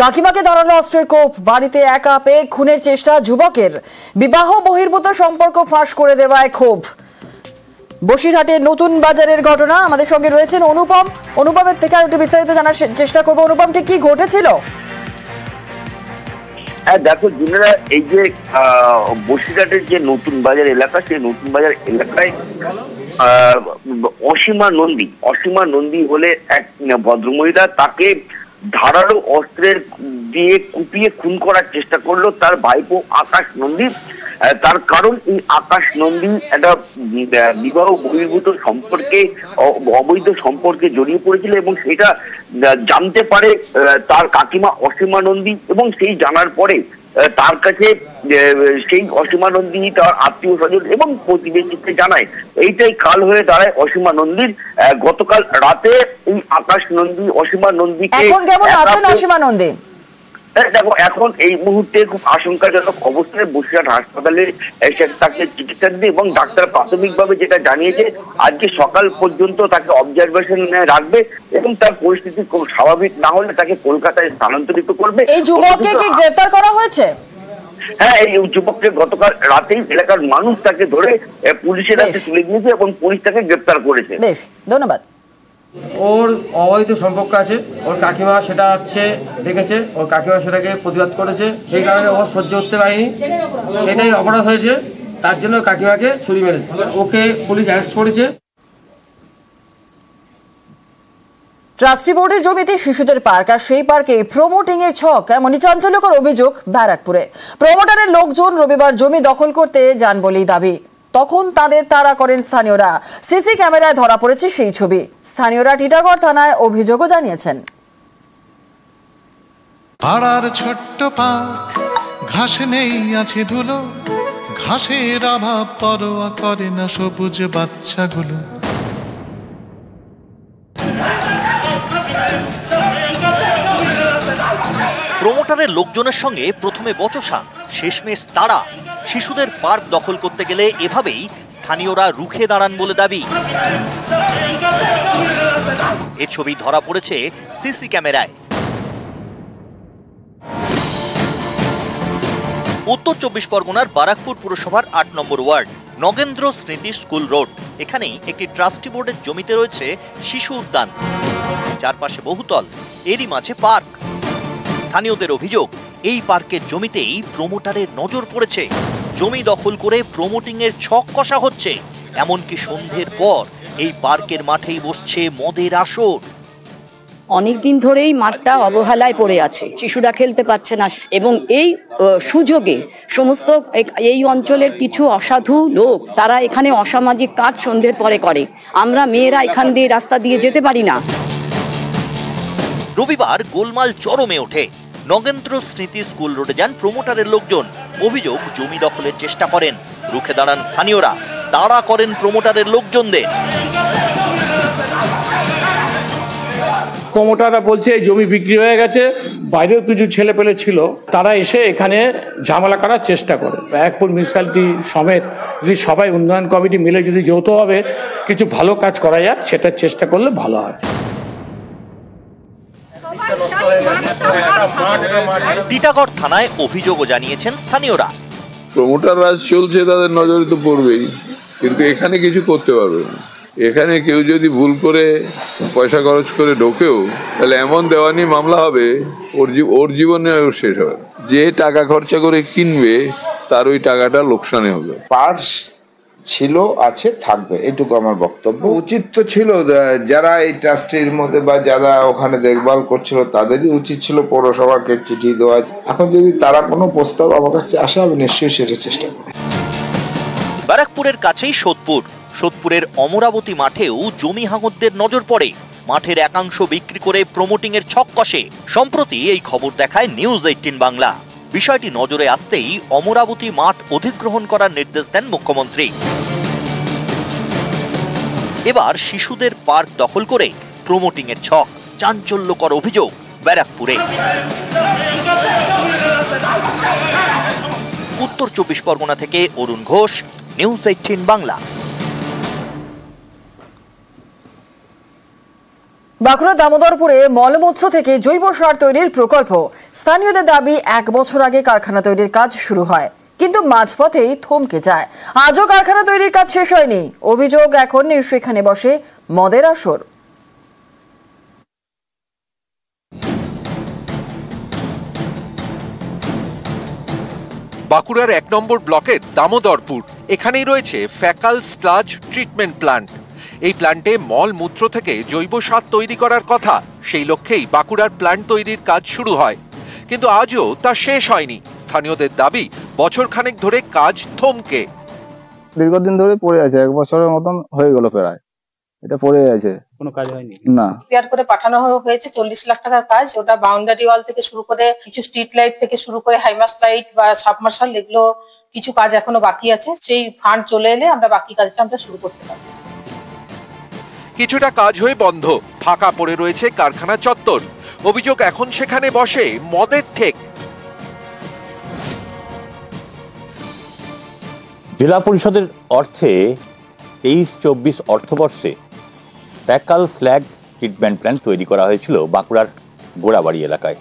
কাকিমাকে ধারালো অস্ত্রের কোপ, বাড়িতে একা পেয়ে খুনের চেষ্টা যুবকের, বিবাহ বহির্ভূত সম্পর্ক ফাঁস করে দেওয়ায় ক্ষোভ। বসিরহাটের নতুন বাজারের ঘটনা। আমাদের সঙ্গে রয়েছেন অনুপম। অনুপমের থেকে আর একটু বিস্তারিত জানার চেষ্টা করবো। অনুপম, ঠিক কি ঘটেছিল? হ্যাঁ দেখো দিনেরা, এই যে বসিরহাটের যে নতুন বাজার এলাকা, সেই নতুন বাজার এলাকায় অসীমা নন্দী বলে এক ভদ্রমহিলা, তাকে ধারালো অস্ত্রের দিয়ে কুপিয়ে খুন করার চেষ্টা করলো তার ভাইপো আকাশ নন্দী। তার কারণ, এই আকাশ নন্দী একটা বিবাহ বহির্ভূত সম্পর্কে, অবৈধ সম্পর্কে জড়িয়ে পড়েছিল এবং সেটা জানতে পারে তার কাকিমা অসীমা নন্দী। এবং সেই জানার পরে তার কাছে সেই অসীমা নন্দী তার আত্মীয় স্বজন এবং প্রতিবেশীকে জানায়। এইটাই কাল হয়ে দাঁড়ায় অসীমা নন্দীর। গতকাল রাতে এই আকাশ নন্দী অসীমা নন্দীকে, এখন কেমন আছেন অসীমা নন্দী? দেখো এখন এই মুহূর্তে খুব আশঙ্কাজনক অবস্থায় বসিরহাট হাসপাতালে তাকে চিকিৎসা দিতে, এবং ডাক্তার প্রাথমিকভাবে যেটা জানিয়েছে, আজকে সকাল পর্যন্ত তাকে অবজারভেশনে রাখবে এবং তার পরিস্থিতি খুব স্বাভাবিক না হলে তাকে কলকাতায় স্থানান্তরিত করবে। এই যুবককে কি গ্রেফতার করা হয়েছে? হ্যাঁ, এই যুবককে গতকাল রাতেই এলাকার মানুষ তাকে ধরে পুলিশের হাতে তুলে দিয়েছে এবং পুলিশ তাকে গ্রেফতার করেছে। বেশ, ধন্যবাদ। ওর অবৈধ সম্পর্ক আছে, ওর কাকিমা সেটা দেখেছে, ওর কাকিমা সেটাকে প্রতিবাদ করেছে, সেই কারণে ও সহ্য করতে পারেনি, সেটাই অপরাধ হয়েছে, তার জন্য কাকিমাকে ছুরি মেরেছে। ওকে পুলিশ অ্যারেস্ট করেছে। ট্রাস্টি বোর্ডের জমিতে শিশুদের পার্ক, আর সেই পার্কে প্রমোটিং এর ছক, এমনই চাঞ্চল্যকর অভিযোগ ব্যারাকপুরে। প্রমোটারের লোকজন রবিবার জমি দখল করতে যান বলেই দাবি। তখন তাদের তাড়া করেন স্থানীয়রা। সিসি ক্যামেরায় ধরা পড়েছে সেই ছবি। স্থানীয়রা টিটাগড় থানায় অভিযোগও জানিয়েছেন। পাড়ার ছোট্ট পার্ক, ঘাস নেই আছে ধুলো, ঘাসের অভাব পরোয়া করে না সবুজ বাচ্চাগুলো। প্রমোটারের লোকজনের সঙ্গে প্রথমে বচসা, শেষমেশ তাড়া। শিশুদের পার্ক দখল করতে গেলে এভাবেই স্থানীয়রা রুখে দাঁড়ান বলে দাবি। এ ছবি ধরা পড়েছে সিসি ক্যামেরায়। উত্তর 24 পরগনার বারাকপুর পুরসভার 8 নম্বর ওয়ার্ড, নগেন্দ্র স্মৃতি স্কুল রোড। এখানেই একটি ট্রাস্টি বোর্ডের জমিতে রয়েছে শিশু উদ্যান, চারপাশে বহুতল, এরই মাঝে পার্ক। স্থানীয়দের অভিযোগ, এই পার্কের জমিতেই প্রমোটারের নজর পড়েছে। জমি দখল করে প্রমোটিং এর ছক কষা হচ্ছে। এমনকি সন্ধ্যের পর এই পার্কের মাঠেই বসছে মদের আসর। অনেকদিন ধরেই মাঠটা অবহেলায় পড়ে আছে, শিশুরা খেলতে পারছে না, এবং এই সুযোগে সমস্ত এই অঞ্চলের কিছু অসাধু লোক, তারা এখানে অসামাজিক কাজ সন্ধ্যের পরে করে। আমরা মেয়েরা এখান দিয়ে রাস্তা দিয়ে যেতে পারি না। রবিবার গোলমাল চরমে ওঠে। নগেন্দ্র স্মৃতি স্কুল রোডে যান প্রমোটারের লোকজন। অভিযোগ, জমি দখলের চেষ্টা করেন। রুখে দাঁড়ান স্থানীয়রা, তাড়া করেন প্রমোটারের লোকজনদের। প্রমোটাররা বলছে এই জমি বিক্রি হয়ে গেছে, বাইরেও কিছু ছেলে পেলে ছিল, তারা এসে এখানে ঝামেলা করার চেষ্টা করে। ব্যারাকপুর মিউনিসিপ্যালিটি সমেত যদি সবাই উন্নয়ন কমিটি মিলে যদি যৌথভাবে কিছু ভালো কাজ করা যায়, সেটার চেষ্টা করলে ভালো হয়। টিটাগড় থানায় অভিযোগও জানিয়েছেন স্থানীয়রা। প্রমোটার রাজ চলছে, তাদের নজরে তো পড়বেই, কিন্তু এখানে কিছু করতে পারবে না। এখানে কেউ যদি ভুল করে পয়সা খরচ করে ঢোকেও, তাহলে এমন দেওয়ানি মামলা হবে, ওর জীবনে শেষ হবে। যে টাকা খরচা করে কিনবে তার ওই টাকাটা লোকসানে হবে। পার্স ছিল, আছে, থাকবে, এটুকু আমার বক্তব্য। উচিত তো ছিল যারা এই ট্রাস্টির মধ্যে বা যারা ওখানে দেখভাল করছিল, তাদেরই উচিত ছিল পৌরসভাকে চিঠি দেওয়া। এখন যদি তারা কোনো প্রস্তাব আমার কাছে আসে, আমি নিশ্চয়ই সেটা চেষ্টা করি। ব্যারাকপুরের কাছেই সোদপুরের অমরাবতী মাঠেও জমি হাঙরদের নজর পড়ে। মাঠের একাংশ বিক্রি করে প্রমোটিং এর ছক কষে। সম্প্রতি এই খবর দেখায় নিউজ 18 বাংলা। বিষয়টি নজরে আসতেই অমরাবতী মাঠ অধিগ্রহণ করার নির্দেশ দেন মুখ্যমন্ত্রী। এবার শিশুদের পার্ক দখল করে প্রমোটিং এর ছক, চাঞ্চল্যকর অভিযোগ ব্যারাকপুরে। উত্তর 24 পরগনা থেকে অরুণ ঘোষ, নিউজ 18 বাংলা। বাঁকুড়া দামোদরপুরে মলমূত্র থেকে জৈব সার তৈরির প্রকল্প। স্থানীয়দের দাবি 1 বছর আগে কারখানা তৈরির কাজ শুরু হয়, কিন্তু মাঝপথেই থমকে যায়। আজও কারখানা তৈরির কাজ শেষ হয়নি। অভিযোগ, এখন সেখানে বসে মদের আসর। বাঁকুড়ার 1 নম্বর ব্লকের দামোদরপুর, এখানেই রয়েছে ফ্যাকাল স্লাজ ট্রিটমেন্ট প্ল্যান্ট। এই প্ল্যান্টে মল মূত্র থেকে জৈব সার তৈরি করার কথা। সেই লক্ষ্যেই বাঁকুড়ার প্ল্যান্ট তৈরির কাজ শুরু হয়, কিন্তু আজও তা শেষ হয়নি। স্থানীয়দের দাবি, বছরখানেক ধরে কাজ থমকে। দীর্ঘদিন ধরে পড়ে আছে, 1 বছরের মতন হয়ে গেল প্রায়, এটা পড়ে আছে, কোনো কাজ হয়নি। না, রিপেয়ার করে পাঠানো হয়েছে 40 লাখ টাকার কাজ। ওটা বাউন্ডারি ওয়াল থেকে শুরু করে কিছু স্ট্রিট লাইট থেকে শুরু করে হাইমাস্ট লাইট বা সাবমার্শাল, এগুলো কিছু কাজ এখনো বাকি আছে। সেই ফান্ড চলে এলে আমরা বাকি কাজটা আমরা শুরু করতে পারবো। কিছুটা কাজ হয়ে বন্ধ, ফাঁকা পড়ে রয়েছে কারখানা চত্বর। অভিযোগ, এখন সেখানে বসে মদের ঠেক। জেলা পরিষদের অর্থে 23-24 অর্থবর্ষে ফ্যাকাল স্ল্যাগ ট্রিটমেন্ট প্ল্যান্ট তৈরি করা হয়েছিল বাঁকুড়ার গোড়াবাড়ি এলাকায়।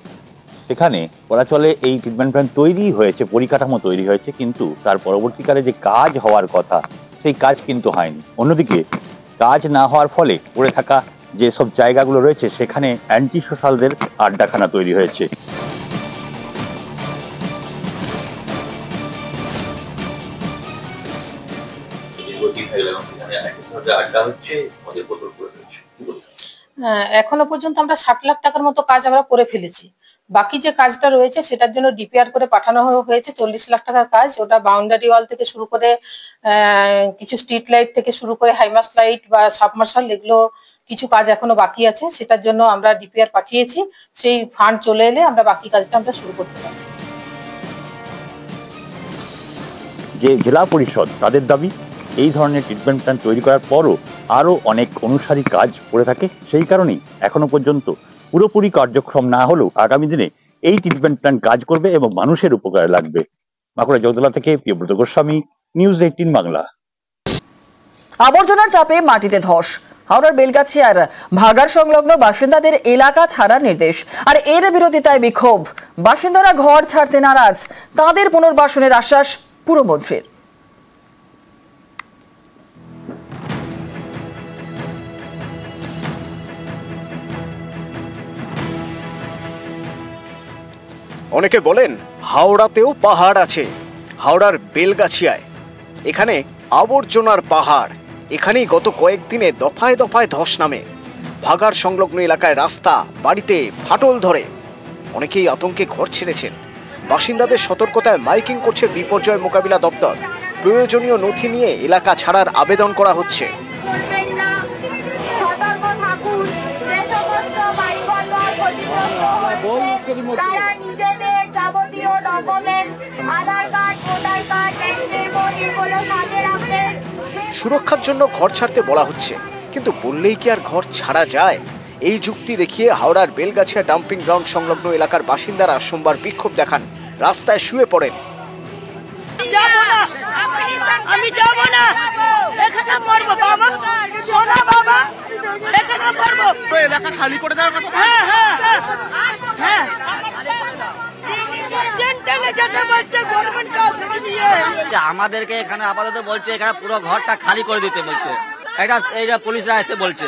সেখানে বলা চলে এই ট্রিটমেন্ট প্ল্যান্ট তৈরি হয়েছে, পরিকাঠামো তৈরি হয়েছে, কিন্তু তার পরবর্তীকালে যে কাজ হওয়ার কথা সেই কাজ কিন্তু হয়নি। অন্যদিকে কাজ না হওয়ার ফলে পড়ে থাকা যেসব জায়গাগুলো রয়েছে সেখানে অ্যান্টি সোশ্যালদের আড্ডাখানা তৈরি হয়েছে। এখনো পর্যন্ত আমরা 60 লাখ টাকার মতো কাজ আমরা করে ফেলেছি। বাকি যে কাজটা রয়েছে সেটার জন্য ডিপিআর করে পাঠানো হয়েছে 40 লাখ টাকার কাজ। ওটা বাউন্ডারি ওয়াল থেকে শুরু করে কিছু স্ট্রিট লাইট থেকে শুরু করে হাইমাস্ট লাইট বা সাবমার্শাল, এগুলো কিছু কাজ এখনো বাকি আছে। সেটার জন্য আমরা ডিপিআর পাঠিয়েছি। সেই ফান্ড চলে এলে আমরা বাকি কাজটা আমরা শুরু করতে পারব। যে জেলা পরিষদ, তাদের দাবি এই ধরনের ট্রিটমেন্ট প্ল্যান্ট তৈরি করার পরও আরও অনেক অনুসারী কাজ করে থাকে। সেই কারণেই এখনো পর্যন্ত পুরোপুরি কার্যক্রম না হলেও আগামী দিনে এই ট্রিটমেন্ট প্ল্যান্ট কাজ করবে এবং মানুষের উপকারে লাগবে। বাঁকুড়া জগদলা থেকে প্রিয়ব্রত গোস্বামী, নিউজ 18 বাংলা। আবর্জনার চাপে মাটিতে ধস। হাওড়ার বেলগাছিয়ার ভাগাড় সংলগ্ন বাসিন্দাদের এলাকা ছাড়ার নির্দেশ, আর এর বিরোধিতায় বিক্ষোভ। বাসিন্দারা ঘর ছাড়তে নারাজ। তাদের পুনর্বাসনের আশ্বাস পুরমন্ত্রীর। অনেকে বলেন হাওড়াতেও পাহাড় আছে। হাওড়ার বেলগাছিয়ায় এখানে আবর্জনার পাহাড়। এখানেই গত কয়েকদিনে দফায় দফায় ধস নামে। ভাগাড় সংলগ্ন এলাকায় রাস্তা, বাড়িতে ফাটল ধরে। অনেকেই আতঙ্কে ঘর ছেড়েছেন। বাসিন্দাদের সতর্কতায় মাইকিং করছে বিপর্যয় মোকাবিলা দপ্তর। প্রয়োজনীয় নথি নিয়ে এলাকা ছাড়ার আবেদন করা হচ্ছে। সুরক্ষার জন্য ঘর ছাড়তে বলা হচ্ছে, কিন্তু বললেই কি আর ঘর ছাড়া যায়? এই যুক্তি দেখিয়ে হাওড়ার বেলগাছিয়া ডাম্পিং গ্রাউন্ড সংলগ্ন এলাকার বাসিন্দারা সোমবার বিক্ষোভ দেখান, রাস্তায় শুয়ে পড়েন। আমি যাব না, এখানে মরবো বাবা, সোনা বাবা, এখানে মরবো। এলাকা খালি করে দেওয়ার কথা। হ্যাঁ হ্যাঁ হ্যাঁ, সেন্টারে যেতে বলছে গভর্নমেন্ট কাজ নিয়ে। আমাদেরকে এখানে আপাতত বলছে এখানে পুরো ঘরটা খালি করে দিতে বলছে। এটা পুলিশরা এসে বলছে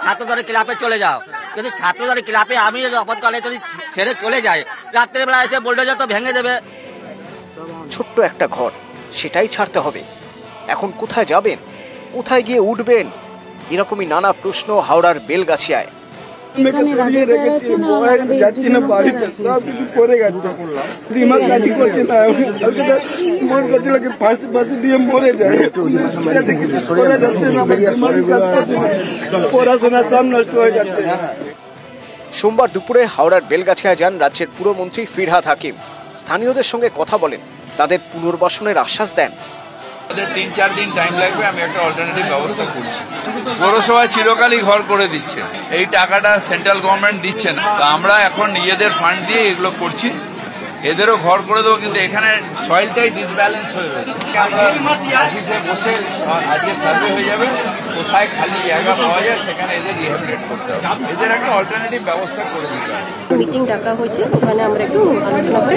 ছাত্রদের ক্লাবে চলে যাও, কিন্তু ছাত্রদের ক্লাবে আমি আপাতকালে যদি ছেড়ে চলে যাই, রাত্রেবেলা এসে বুলডোজার তো ভেঙে দেবে। ছোট্ট একটা ঘর, সেটাই ছাড়তে হবে। এখন কোথায় যাবেন, কোথায় গিয়ে উঠবেন? এরকমই নানা প্রশ্ন হাওড়ার বেলগাছিয়ায়। যাচ্ছি না বাড়িতে, সব কিছু করে গেছে, দিমাগ কাজই করছে না। মন করছিল কি ফাঁসি ফাঁসি দিয়ে মরে যায়। পড়াশোনা সব নষ্ট হয়ে যাচ্ছে। সোমবার দুপুরে হাওড়ার বেলগাছিয়া যান রাজ্যের পুরমন্ত্রী ফিরহাদ হাকিম। স্থানীয়দের সঙ্গে কথা বলেন, তাদের পুনর্বাসনের আশ্বাস দেন। 3-4 দিন টাইম লাগবে, আমি একটা অল্টারনেটিভ ব্যবস্থা করছি। পৌরসভা চিরকালই ঘর করে দিচ্ছে, এই টাকাটা সেন্ট্রাল গভর্নমেন্ট দিচ্ছে না। আমরা এখন নিজেদের ফান্ড দিয়ে এগুলো করছি। এদেরও ঘর করে দেবো, কিন্তু এখানে সয়েলটাই ডিসব্যালেন্স হয়ে রয়েছে। আমরা অফিসে বসে আজকে সার্ভে হয়ে যাবে, কোথায় খালি জায়গা পাওয়া যায় সেখানে এদের রিহ্যাবিলিটেট করতে হবে, এদের একটা অল্টারনেটিভ ব্যবস্থা করে দিতে হবে। মিটিং ডাকা হয়েছে, ওখানে আমরা একটু আলোচনা করে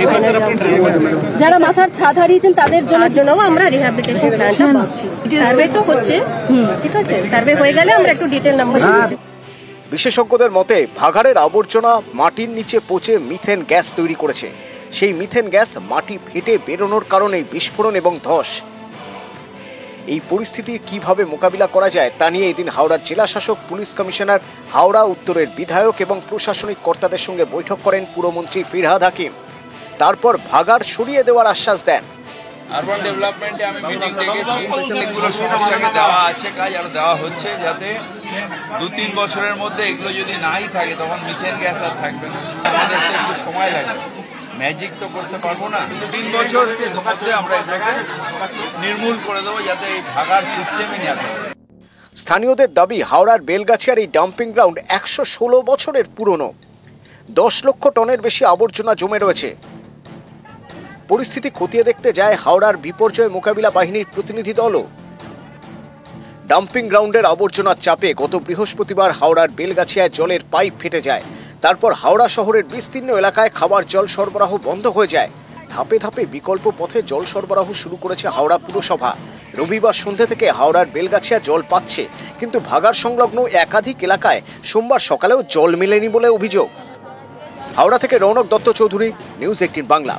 যারা মাথার ছাদ হারিয়েছেন তাদের জন্য আমরা রিহ্যাবিলিটেশন প্ল্যানটা পাচ্ছি। সার্ভে তো হচ্ছে, ঠিক আছে, সার্ভে হয়ে গেলে আমরা একটু ডিটেল নাম্বার। বিশেষজ্ঞদের মতে ভাগাড়ের আবর্জনা মাটির নিচে পচে মিথেন গ্যাস তৈরি করেছে। সেই মিথেন গ্যাস মাটি ফেটে বেরোনোর কারণে বিস্ফোরণ এবং ধস। এই পরিস্থিতি কিভাবে মোকাবিলা করা যায় তা নিয়ে এদিন হাওড়ার জেলা শাসক, পুলিশ কমিশনার, হাওড়া উত্তরের বিধায়ক এবং প্রশাসনিক কর্তাদের সঙ্গে বৈঠক করেন পুরমন্ত্রী ফিরহাদ হাকিম। তারপর ভাগাড় সরিয়ে দেওয়ার আশ্বাস দেন। আরবান ডেভেলপমেন্টে আমি মিটিং ডেকেছি, এগুলো সমস্যাকে দেওয়া আছে, কাজ আরো দেওয়া হচ্ছে, যাতে 2-3 বছরের মধ্যে এগুলো যদি নাই থাকে তখন মিথেন গ্যাস আর থাকবে না। আমাদের তো একটু সময় লাগবে, ম্যাজিক তো করতে পারবো না। 3 বছরের মধ্যে আমরা এটাকে নির্মূল করে দেবো, যাতে এই ভাগাড় সিস্টেমই না থাকে। স্থানীয়দের দাবি, হাওড়ার বেলগাছিয়ার এই ডাম্পিং গ্রাউন্ড 116 বছরের পুরনো। 10 লক্ষ টনের বেশি আবর্জনা জমে রয়েছে। পরিস্থিতি খতিয়ে দেখতে যায় হাওড়ার বিপর্যয় মোকাবিলা বাহিনীর প্রতিনিধি দলও। ডাম্পিং গ্রাউন্ডের আবর্জনার চাপে গত বৃহস্পতিবার হাওড়ার বেলগাছিয়ায় জলের পাইপ ফেটে যায়। তারপর হাওড়া শহরের বিস্তীর্ণ এলাকায় খাবার জল সরবরাহ বন্ধ হয়ে যায়। ধাপে ধাপে বিকল্প পথে জল সরবরাহ শুরু করেছে হাওড়া পুরসভা। রবিবার সন্ধ্যে থেকে হাওড়ার বেলগাছিয়া জল পাচ্ছে, কিন্তু ভাগাড় সংলগ্ন একাধিক এলাকায় সোমবার সকালেও জল মেলেনি বলে অভিযোগ। হাওড়া থেকে রৌনক দত্ত চৌধুরী, নিউজ 18 বাংলা।